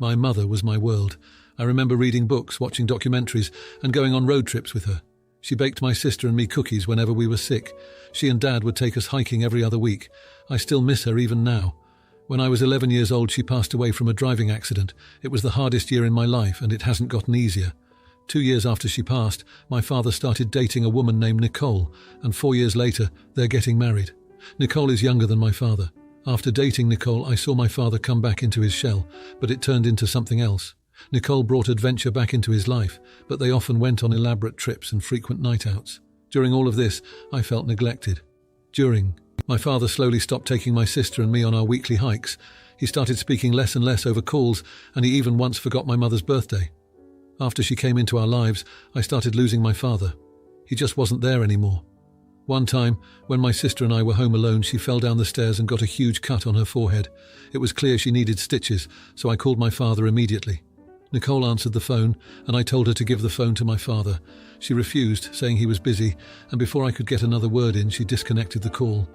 My mother was my world. I remember reading books, watching documentaries, and going on road trips with her. She baked my sister and me cookies whenever we were sick. She and Dad would take us hiking every other week. I still miss her even now. When I was 11 years old, she passed away from a driving accident. It was the hardest year in my life, and it hasn't gotten easier. 2 years after she passed, my father started dating a woman named Nicole, and 4 years later, they're getting married. Nicole is younger than my father. After dating Nicole, I saw my father come back into his shell, but it turned into something else. Nicole brought adventure back into his life, but they often went on elaborate trips and frequent night outs. During all of this, I felt neglected. My father slowly stopped taking my sister and me on our weekly hikes. He started speaking less and less over calls, and he even once forgot my mother's birthday. After she came into our lives, I started losing my father. He just wasn't there anymore. One time, when my sister and I were home alone, she fell down the stairs and got a huge cut on her forehead. It was clear she needed stitches, so I called my father immediately. Nicole answered the phone, and I told her to give the phone to my father. She refused, saying he was busy, and before I could get another word in, she disconnected the call.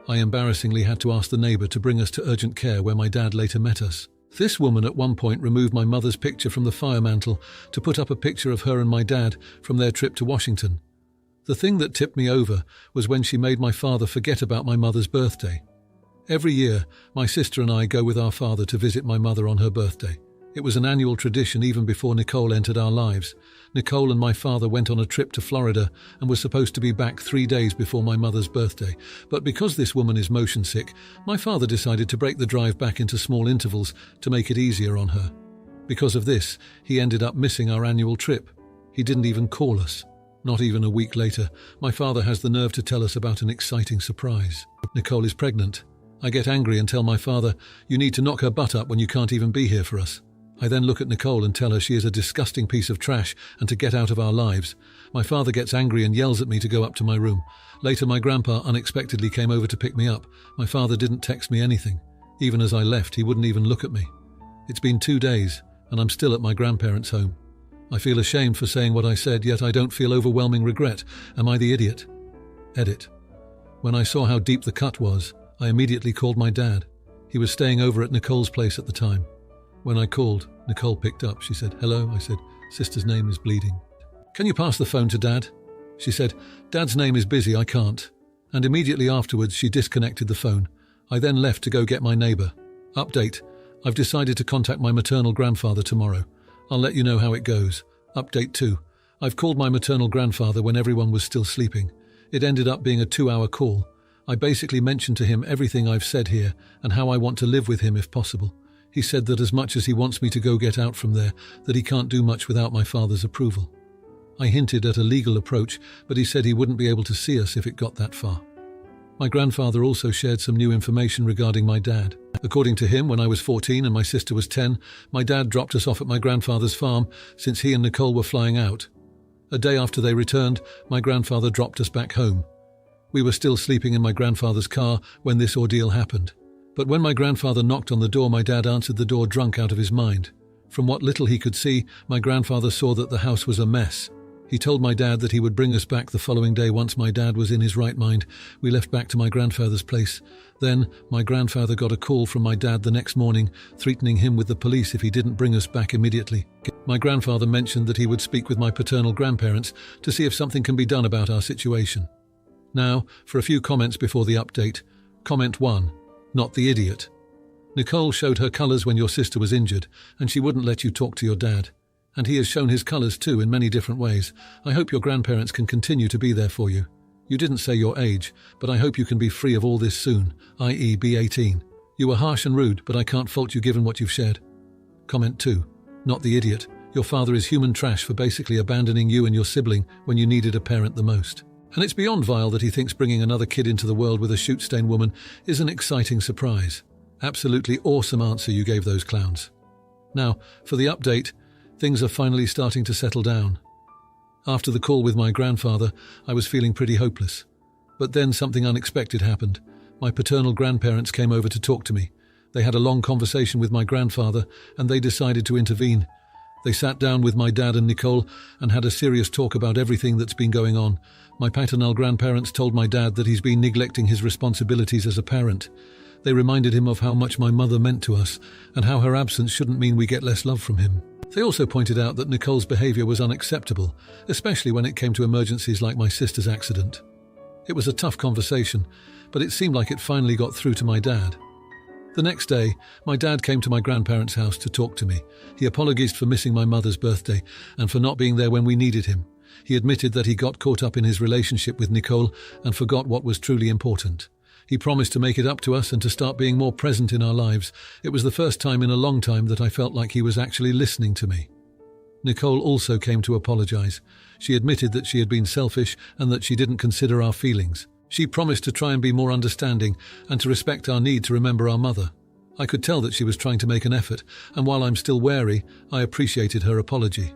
I embarrassingly had to ask the neighbour to bring us to urgent care, where my dad later met us. This woman at one point removed my mother's picture from the fire mantle to put up a picture of her and my dad from their trip to Washington. The thing that tipped me over was when she made my father forget about my mother's birthday. Every year, my sister and I go with our father to visit my mother on her birthday. It was an annual tradition even before Nicole entered our lives. Nicole and my father went on a trip to Florida and were supposed to be back 3 days before my mother's birthday. But because this woman is motion sick, my father decided to break the drive back into small intervals to make it easier on her. Because of this, he ended up missing our annual trip. He didn't even call us. Not even a week later, my father has the nerve to tell us about an exciting surprise. Nicole is pregnant. I get angry and tell my father, "You need to knock her butt up when you can't even be here for us." I then look at Nicole and tell her she is a disgusting piece of trash and to get out of our lives. My father gets angry and yells at me to go up to my room. Later, my grandpa unexpectedly came over to pick me up. My father didn't text me anything. Even as I left, he wouldn't even look at me. It's been 2 days, and I'm still at my grandparents' home. I feel ashamed for saying what I said, yet I don't feel overwhelming regret. Am I the idiot? Edit. When I saw how deep the cut was, I immediately called my dad. He was staying over at Nicole's place at the time. When I called, Nicole picked up. She said, "Hello." I said, "Sister's name is bleeding. Can you pass the phone to Dad?" She said, "Dad's name is busy, I can't." And immediately afterwards, she disconnected the phone. I then left to go get my neighbour. Update. I've decided to contact my maternal grandfather tomorrow. I'll let you know how it goes. Update 2. I've called my maternal grandfather when everyone was still sleeping. It ended up being a 2-hour call. I basically mentioned to him everything I've said here and how I want to live with him if possible. He said that as much as he wants me to go get out from there, that he can't do much without my father's approval. I hinted at a legal approach, but he said he wouldn't be able to see us if it got that far. My grandfather also shared some new information regarding my dad. According to him, when I was 14 and my sister was 10, my dad dropped us off at my grandfather's farm since he and Nicole were flying out. A day after they returned, my grandfather dropped us back home. We were still sleeping in my grandfather's car when this ordeal happened. But when my grandfather knocked on the door, my dad answered the door drunk out of his mind. From what little he could see, my grandfather saw that the house was a mess. He told my dad that he would bring us back the following day once my dad was in his right mind. We left back to my grandfather's place. Then, my grandfather got a call from my dad the next morning, threatening him with the police if he didn't bring us back immediately. My grandfather mentioned that he would speak with my paternal grandparents to see if something can be done about our situation. Now, for a few comments before the update. Comment 1. Not the idiot. Nicole showed her colours when your sister was injured, and she wouldn't let you talk to your dad. And he has shown his colours too in many different ways. I hope your grandparents can continue to be there for you. You didn't say your age, but I hope you can be free of all this soon, i.e. be 18. You were harsh and rude, but I can't fault you given what you've shared. Comment 2. Not the idiot. Your father is human trash for basically abandoning you and your sibling when you needed a parent the most. And it's beyond vile that he thinks bringing another kid into the world with a shoot-stain woman is an exciting surprise. Absolutely awesome answer you gave those clowns. Now, for the update, things are finally starting to settle down. After the call with my grandfather, I was feeling pretty hopeless. But then something unexpected happened. My paternal grandparents came over to talk to me. They had a long conversation with my grandfather, and they decided to intervene. They sat down with my dad and Nicole and had a serious talk about everything that's been going on. My paternal grandparents told my dad that he's been neglecting his responsibilities as a parent. They reminded him of how much my mother meant to us and how her absence shouldn't mean we get less love from him. They also pointed out that Nicole's behaviour was unacceptable, especially when it came to emergencies like my sister's accident. It was a tough conversation, but it seemed like it finally got through to my dad. The next day, my dad came to my grandparents' house to talk to me. He apologised for missing my mother's birthday and for not being there when we needed him. He admitted that he got caught up in his relationship with Nicole and forgot what was truly important. He promised to make it up to us and to start being more present in our lives. It was the first time in a long time that I felt like he was actually listening to me. Nicole also came to apologise. She admitted that she had been selfish and that she didn't consider our feelings. She promised to try and be more understanding and to respect our need to remember our mother. I could tell that she was trying to make an effort, and while I'm still wary, I appreciated her apology.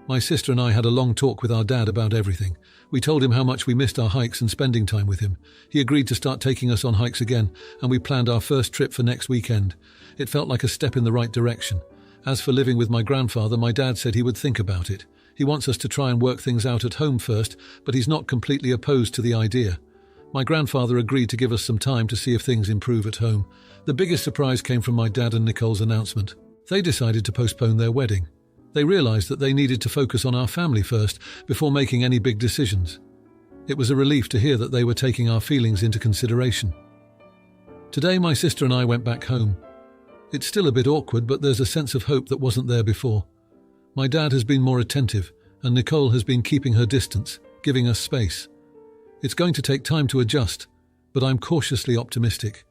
My sister and I had a long talk with our dad about everything. We told him how much we missed our hikes and spending time with him. He agreed to start taking us on hikes again, and we planned our first trip for next weekend. It felt like a step in the right direction. As for living with my grandfather, my dad said he would think about it. He wants us to try and work things out at home first, but he's not completely opposed to the idea. My grandfather agreed to give us some time to see if things improve at home. The biggest surprise came from my dad and Nicole's announcement. They decided to postpone their wedding. They realised that they needed to focus on our family first before making any big decisions. It was a relief to hear that they were taking our feelings into consideration. Today, my sister and I went back home. It's still a bit awkward, but there's a sense of hope that wasn't there before. My dad has been more attentive, and Nicole has been keeping her distance, giving us space. It's going to take time to adjust, but I'm cautiously optimistic.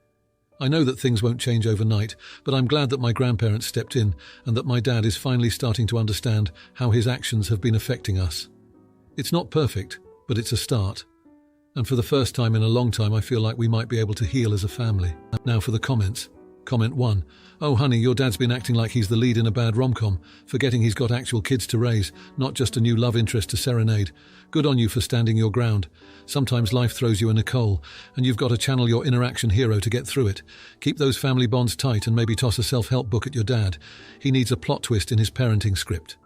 I know that things won't change overnight, but I'm glad that my grandparents stepped in and that my dad is finally starting to understand how his actions have been affecting us. It's not perfect, but it's a start. And for the first time in a long time, I feel like we might be able to heal as a family. Now for the comments. Comment 1. Oh honey, your dad's been acting like he's the lead in a bad rom-com, forgetting he's got actual kids to raise, not just a new love interest to serenade. Good on you for standing your ground. Sometimes life throws you a Nicole, and you've got to channel your inner action hero to get through it. Keep those family bonds tight and maybe toss a self-help book at your dad. He needs a plot twist in his parenting script.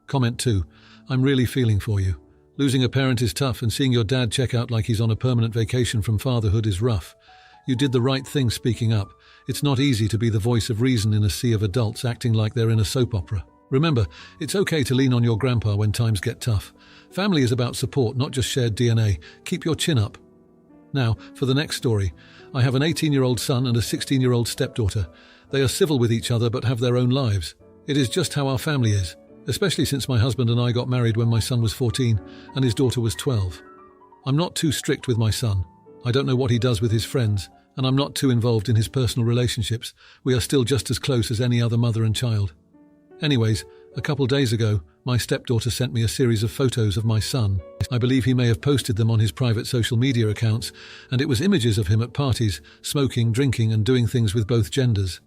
Comment 2. I'm really feeling for you. Losing a parent is tough, and seeing your dad check out like he's on a permanent vacation from fatherhood is rough. You did the right thing speaking up. It's not easy to be the voice of reason in a sea of adults acting like they're in a soap opera. Remember, it's okay to lean on your grandpa when times get tough. Family is about support, not just shared DNA. Keep your chin up. Now, for the next story. I have an 18-year-old son and a 16-year-old stepdaughter. They are civil with each other but have their own lives. It is just how our family is, especially since my husband and I got married when my son was 14 and his daughter was 12. I'm not too strict with my son. I don't know what he does with his friends, and I'm not too involved in his personal relationships. We are still just as close as any other mother and child. Anyways, a couple days ago, my stepdaughter sent me a series of photos of my son. I believe he may have posted them on his private social media accounts, and it was images of him at parties, smoking, drinking, and doing things with both genders.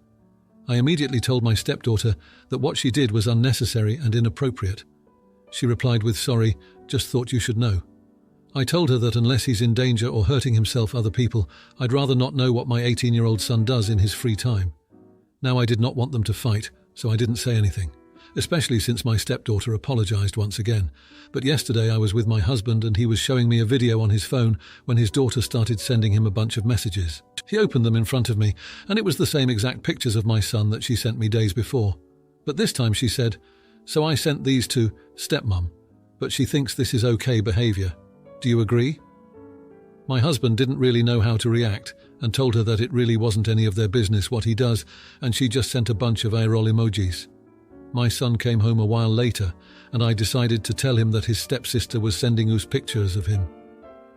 I immediately told my stepdaughter that what she did was unnecessary and inappropriate. She replied with, "Sorry, just thought you should know." I told her that unless he's in danger or hurting himself or other people, I'd rather not know what my 18-year-old son does in his free time. Now I did not want them to fight, so I didn't say anything, especially since my stepdaughter apologized once again. But yesterday I was with my husband and he was showing me a video on his phone when his daughter started sending him a bunch of messages. He opened them in front of me, and it was the same exact pictures of my son that she sent me days before. But this time she said, "So I sent these to stepmom, but she thinks this is okay behavior. Do you agree?" My husband didn't really know how to react and told her that it really wasn't any of their business what he does, and she just sent a bunch of eye-roll emojis. My son came home a while later, and I decided to tell him that his stepsister was sending us pictures of him.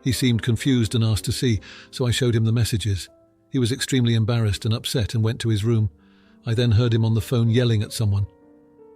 He seemed confused and asked to see, so I showed him the messages. He was extremely embarrassed and upset and went to his room. I then heard him on the phone yelling at someone.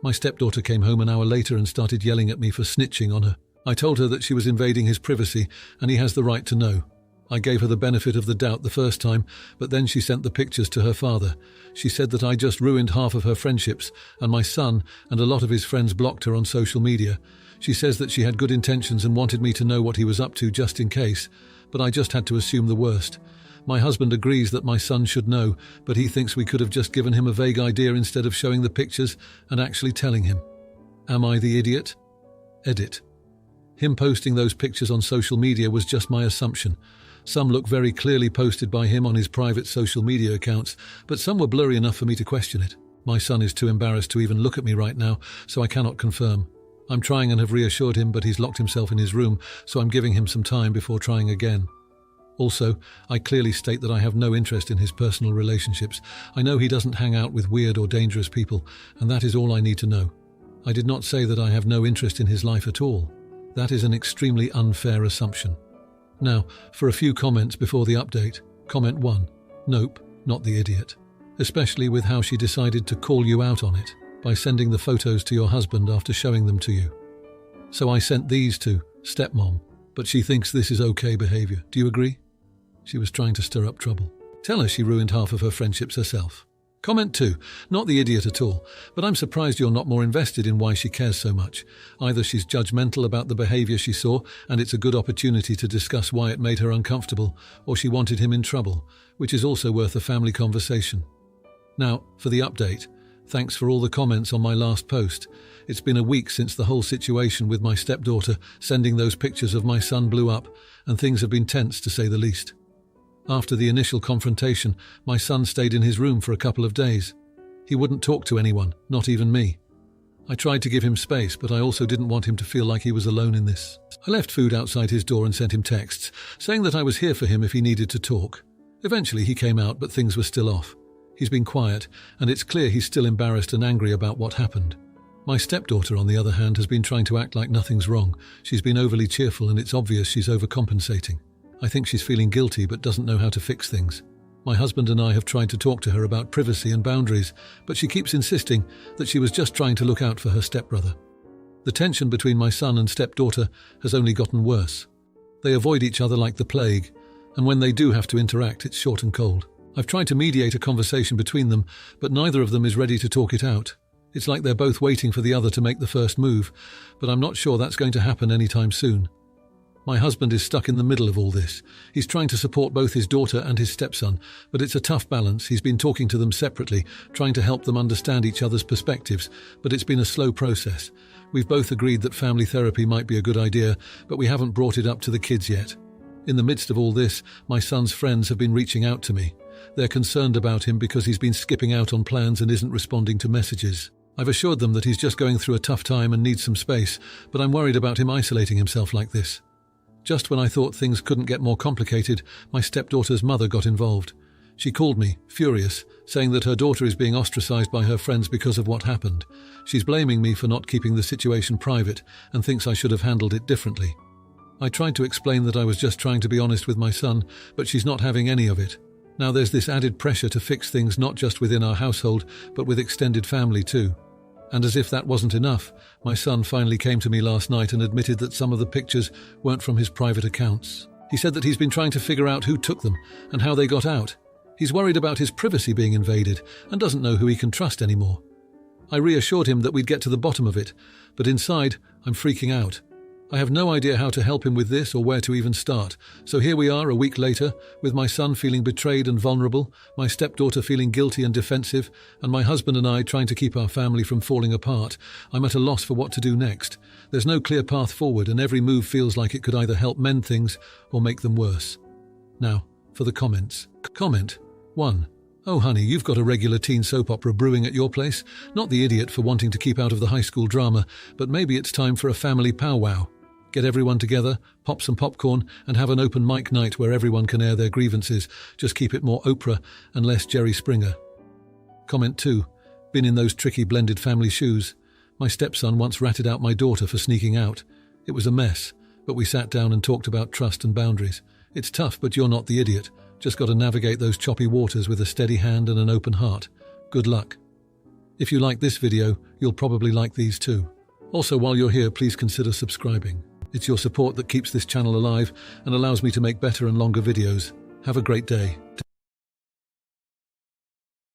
My stepdaughter came home an hour later and started yelling at me for snitching on her. I told her that she was invading his privacy and he has the right to know. I gave her the benefit of the doubt the first time, but then she sent the pictures to her father. She said that I just ruined half of her friendships, and my son and a lot of his friends blocked her on social media. She says that she had good intentions and wanted me to know what he was up to just in case, but I just had to assume the worst. My husband agrees that my son should know, but he thinks we could have just given him a vague idea instead of showing the pictures and actually telling him. Am I the idiot? Edit. Him posting those pictures on social media was just my assumption. Some look very clearly posted by him on his private social media accounts, but some were blurry enough for me to question it. My son is too embarrassed to even look at me right now, so I cannot confirm. I'm trying and have reassured him, but he's locked himself in his room, so I'm giving him some time before trying again. Also, I clearly state that I have no interest in his personal relationships. I know he doesn't hang out with weird or dangerous people, and that is all I need to know. I did not say that I have no interest in his life at all. That is an extremely unfair assumption. Now, for a few comments before the update. Comment 1. Nope, not the idiot. Especially with how she decided to call you out on it by sending the photos to your husband after showing them to you. So I sent these to stepmom, but she thinks this is okay behavior. Do you agree? She was trying to stir up trouble. Tell her she ruined half of her friendships herself. Comment 2. Not the idiot at all, but I'm surprised you're not more invested in why she cares so much. Either she's judgmental about the behavior she saw, and it's a good opportunity to discuss why it made her uncomfortable, or she wanted him in trouble, which is also worth a family conversation. Now, for the update. Thanks for all the comments on my last post. It's been a week since the whole situation with my stepdaughter sending those pictures of my son blew up, and things have been tense to say the least. After the initial confrontation, my son stayed in his room for a couple of days. He wouldn't talk to anyone, not even me. I tried to give him space, but I also didn't want him to feel like he was alone in this. I left food outside his door and sent him texts, saying that I was here for him if he needed to talk. Eventually he came out, but things were still off. He's been quiet, and it's clear he's still embarrassed and angry about what happened. My stepdaughter, on the other hand, has been trying to act like nothing's wrong. She's been overly cheerful, and it's obvious she's overcompensating. I think she's feeling guilty but doesn't know how to fix things. My husband and I have tried to talk to her about privacy and boundaries, but she keeps insisting that she was just trying to look out for her stepbrother. The tension between my son and stepdaughter has only gotten worse. They avoid each other like the plague, and when they do have to interact, it's short and cold. I've tried to mediate a conversation between them, but neither of them is ready to talk it out. It's like they're both waiting for the other to make the first move, but I'm not sure that's going to happen anytime soon. My husband is stuck in the middle of all this. He's trying to support both his daughter and his stepson, but it's a tough balance. He's been talking to them separately, trying to help them understand each other's perspectives, but it's been a slow process. We've both agreed that family therapy might be a good idea, but we haven't brought it up to the kids yet. In the midst of all this, my son's friends have been reaching out to me. They're concerned about him because he's been skipping out on plans and isn't responding to messages. I've assured them that he's just going through a tough time and needs some space, but I'm worried about him isolating himself like this. Just when I thought things couldn't get more complicated, my stepdaughter's mother got involved. She called me, furious, saying that her daughter is being ostracized by her friends because of what happened. She's blaming me for not keeping the situation private and thinks I should have handled it differently. I tried to explain that I was just trying to be honest with my son, but she's not having any of it. Now there's this added pressure to fix things not just within our household, but with extended family too. And as if that wasn't enough, my son finally came to me last night and admitted that some of the pictures weren't from his private accounts. He said that he's been trying to figure out who took them and how they got out. He's worried about his privacy being invaded and doesn't know who he can trust anymore. I reassured him that we'd get to the bottom of it, but inside, I'm freaking out. I have no idea how to help him with this or where to even start. So here we are a week later, with my son feeling betrayed and vulnerable, my stepdaughter feeling guilty and defensive, and my husband and I trying to keep our family from falling apart. I'm at a loss for what to do next. There's no clear path forward, and every move feels like it could either help mend things or make them worse. Now, for the comments. Comment 1. Oh honey, you've got a regular teen soap opera brewing at your place. Not the idiot for wanting to keep out of the high school drama, but maybe it's time for a family powwow. Get everyone together, pop some popcorn, and have an open mic night where everyone can air their grievances. Just keep it more Oprah and less Jerry Springer. Comment 2. Been in those tricky blended family shoes. My stepson once ratted out my daughter for sneaking out. It was a mess, but we sat down and talked about trust and boundaries. It's tough, but you're not the idiot. Just got to navigate those choppy waters with a steady hand and an open heart. Good luck. If you like this video, you'll probably like these too. Also, while you're here, please consider subscribing. It's your support that keeps this channel alive and allows me to make better and longer videos. Have a great day.